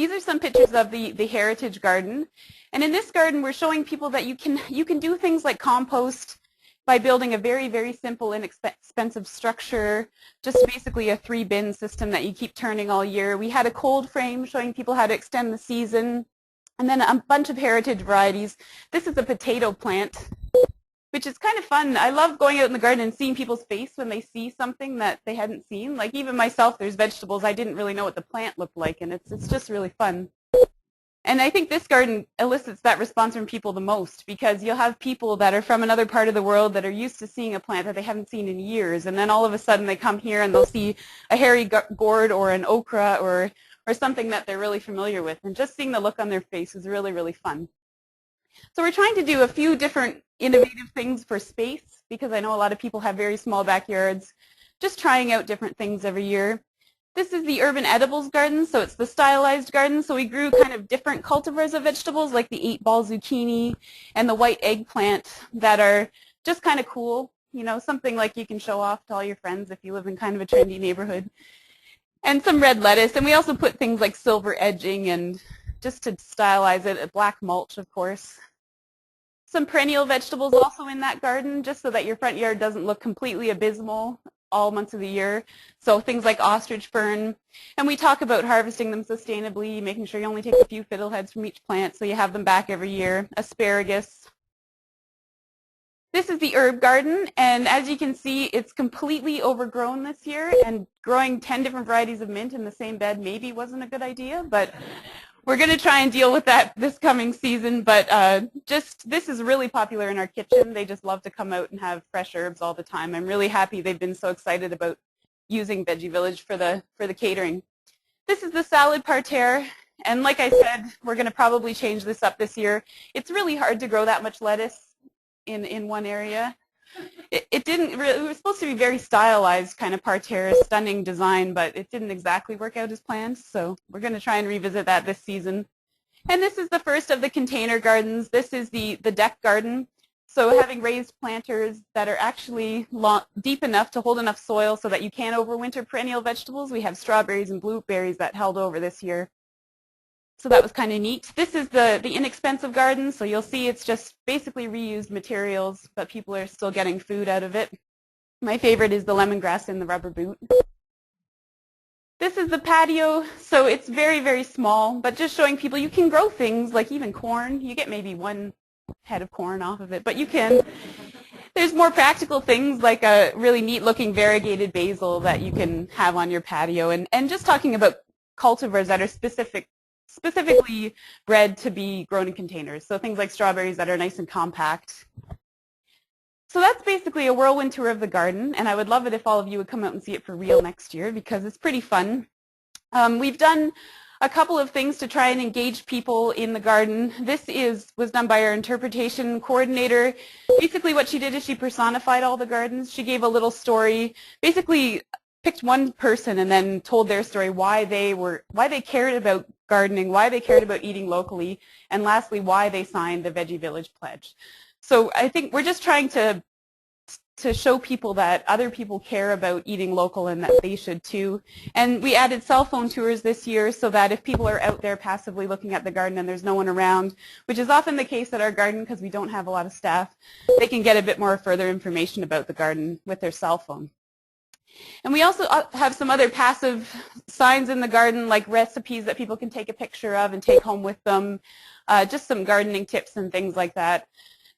These are some pictures of the heritage garden. And in this garden, we're showing people that you can do things like compost by building a very, very simple, inexpensive structure, just basically a 3-bin system that you keep turning all year. We had a cold frame showing people how to extend the season, and then a bunch of heritage varieties. This is a potato plant, which is kind of fun. I love going out in the garden and seeing people's face when they see something that they hadn't seen. Like even myself, there's vegetables I didn't really know what the plant looked like, and it's just really fun. And I think this garden elicits that response from people the most, because you'll have people that are from another part of the world that are used to seeing a plant that they haven't seen in years, and then all of a sudden they come here and they'll see a hairy gourd or an okra or something that they're really familiar with, and just seeing the look on their face is really, really fun. So we're trying to do a few different innovative things for space, because I know a lot of people have very small backyards, just trying out different things every year. This is the urban edibles garden, so it's the stylized garden. So we grew kind of different cultivars of vegetables, like the 8-ball zucchini and the white eggplant, that are just kind of cool. You know, something like you can show off to all your friends if you live in kind of a trendy neighborhood. And some red lettuce, and we also put things like silver edging and just to stylize it, a black mulch, of course. Some perennial vegetables also in that garden, just so that your front yard doesn't look completely abysmal all months of the year. So things like ostrich fern. And we talk about harvesting them sustainably, making sure you only take a few fiddleheads from each plant so you have them back every year. Asparagus. This is the herb garden, and as you can see, it's completely overgrown this year, and growing 10 different varieties of mint in the same bed maybe wasn't a good idea, but we're going to try and deal with that this coming season. But this is really popular in our kitchen. They just love to come out and have fresh herbs all the time. I'm really happy they've been so excited about using Veggie Village for the catering. This is the salad parterre, and like I said, we're going to probably change this up this year. It's really hard to grow that much lettuce in one area. It didn't really, it was supposed to be very stylized, kind of parterre, stunning design, but it didn't exactly work out as planned, so we're going to try and revisit that this season. And this is the first of the container gardens. This is the deck garden. So having raised planters that are actually deep enough to hold enough soil so that you can overwinter perennial vegetables. We have strawberries and blueberries that held over this year. So that was kind of neat. This is the inexpensive garden, so you'll see it's just basically reused materials, but people are still getting food out of it. My favorite is the lemongrass in the rubber boot. This is the patio, so it's very, very small, but just showing people you can grow things like even corn. You get maybe one head of corn off of it, but you can. There's more practical things like a really neat looking variegated basil that you can have on your patio, and just talking about cultivars that are specifically bred to be grown in containers. So things like strawberries that are nice and compact. So that's basically a whirlwind tour of the garden, and I would love it if all of you would come out and see it for real next year, because it's pretty fun. We've done a couple of things to try and engage people in the garden. This was done by our interpretation coordinator. Basically what she did is she personified all the gardens. She gave a little story, basically picked one person and then told their story, why they cared about gardening, why they cared about eating locally, and lastly, why they signed the Veggie Village pledge. So I think we're just trying to show people that other people care about eating local and that they should too. And we added cell phone tours this year so that if people are out there passively looking at the garden and there's no one around, which is often the case at our garden because we don't have a lot of staff, they can get a bit more further information about the garden with their cell phone. And we also have some other passive signs in the garden, like recipes that people can take a picture of and take home with them, just some gardening tips and things like that.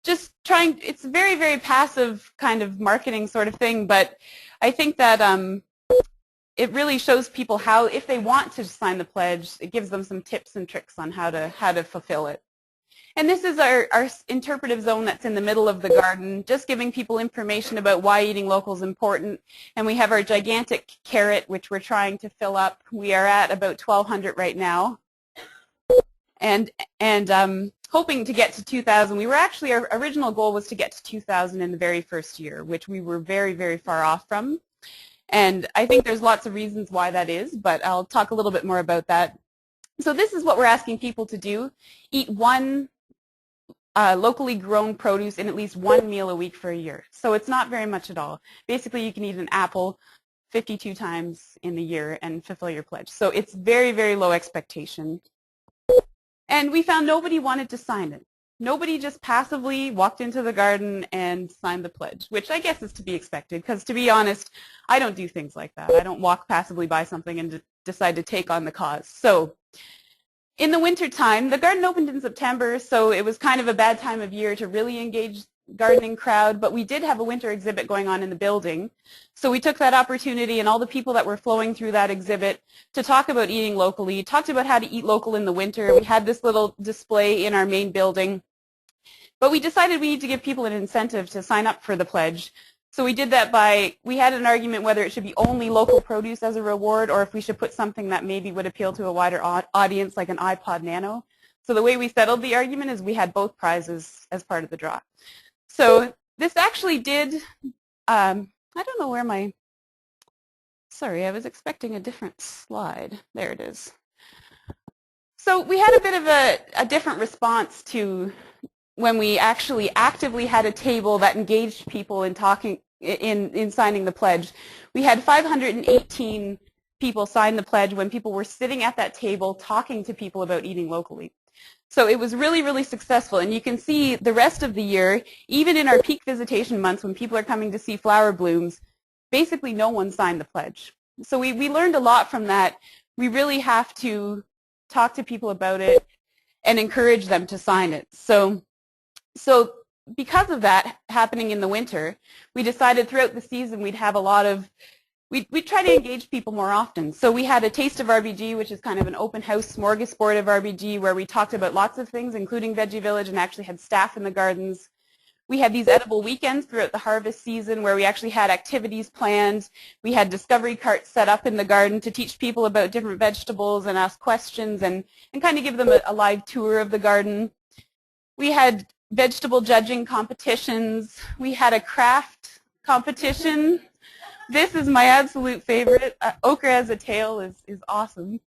Just trying, it's very, very passive kind of marketing sort of thing, but I think that it really shows people how, if they want to sign the pledge, it gives them some tips and tricks on how to fulfill it. And this is our interpretive zone that's in the middle of the garden, just giving people information about why eating local is important. And we have our gigantic carrot, which we're trying to fill up. We are at about 1,200 right now. And hoping to get to 2,000. We were actually, our original goal was to get to 2,000 in the very first year, which we were very, very far off from. And I think there's lots of reasons why that is, but I'll talk a little bit more about that. So this is what we're asking people to do. Eat one locally grown produce in at least one meal a week for a year. So it's not very much at all. Basically, you can eat an apple 52 times in the year and fulfill your pledge. So it's very, very low expectation. And we found nobody wanted to sign it. Nobody just passively walked into the garden and signed the pledge, which I guess is to be expected, because to be honest, I don't do things like that. I don't walk passively by something and decide to take on the cause. So in the winter time, the garden opened in September, so it was kind of a bad time of year to really engage gardening crowd, but we did have a winter exhibit going on in the building. So we took that opportunity and all the people that were flowing through that exhibit to talk about eating locally, talked about how to eat local in the winter. We had this little display in our main building, but we decided we need to give people an incentive to sign up for the pledge. So we did that by, we had an argument whether it should be only local produce as a reward or if we should put something that maybe would appeal to a wider audience like an iPod Nano. So the way we settled the argument is we had both prizes as part of the draw. So this actually did, I don't know where my, sorry, I was expecting a different slide. There it is. So we had a bit of a different response to when we actually actively had a table that engaged people in talking, in signing the pledge. We had 518 people sign the pledge when people were sitting at that table talking to people about eating locally. So it was really, really successful. And you can see the rest of the year, even in our peak visitation months when people are coming to see flower blooms, basically no one signed the pledge. So we learned a lot from that. We really have to talk to people about it and encourage them to sign it. So because of that happening in the winter, we decided throughout the season we'd have a lot of, we'd try to engage people more often. So we had a Taste of RBG, which is kind of an open house smorgasbord of RBG, where we talked about lots of things, including Veggie Village, and actually had staff in the gardens. We had these edible weekends throughout the harvest season where we actually had activities planned. We had discovery carts set up in the garden to teach people about different vegetables and ask questions and kind of give them a live tour of the garden. We had vegetable judging competitions. We had a craft competition. This is my absolute favorite. Okra as a tail is awesome.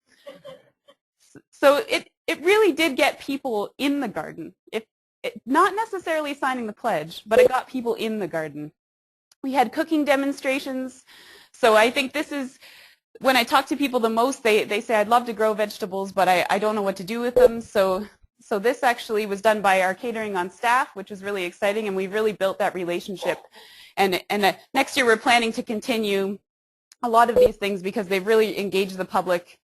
So it really did get people in the garden. Not necessarily signing the pledge, but it got people in the garden. We had cooking demonstrations. So I think this is, when I talk to people the most, they say, I'd love to grow vegetables, but I don't know what to do with them. So this actually was done by our catering on staff, which is really exciting, and we've really built that relationship. And next year we're planning to continue a lot of these things because they've really engaged the public.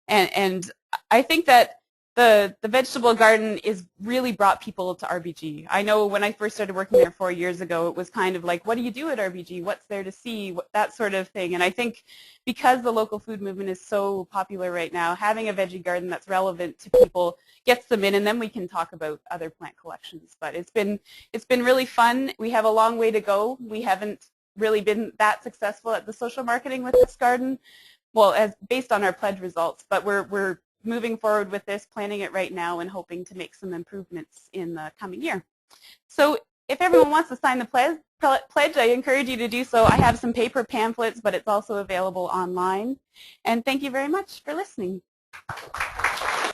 And I think that the vegetable garden is really brought people to RBG. I know when I first started working there 4 years ago, it was kind of like, what do you do at RBG? What's there to see? That sort of thing. And I think because the local food movement is so popular right now, having a veggie garden that's relevant to people gets them in, and then we can talk about other plant collections. But it's been really fun. We have a long way to go. We haven't really been that successful at the social marketing with this garden, well, based on our pledge results. But we're moving forward with this, planning it right now, and hoping to make some improvements in the coming year. So if everyone wants to sign the pledge, I encourage you to do so. I have some paper pamphlets, but it's also available online. And thank you very much for listening.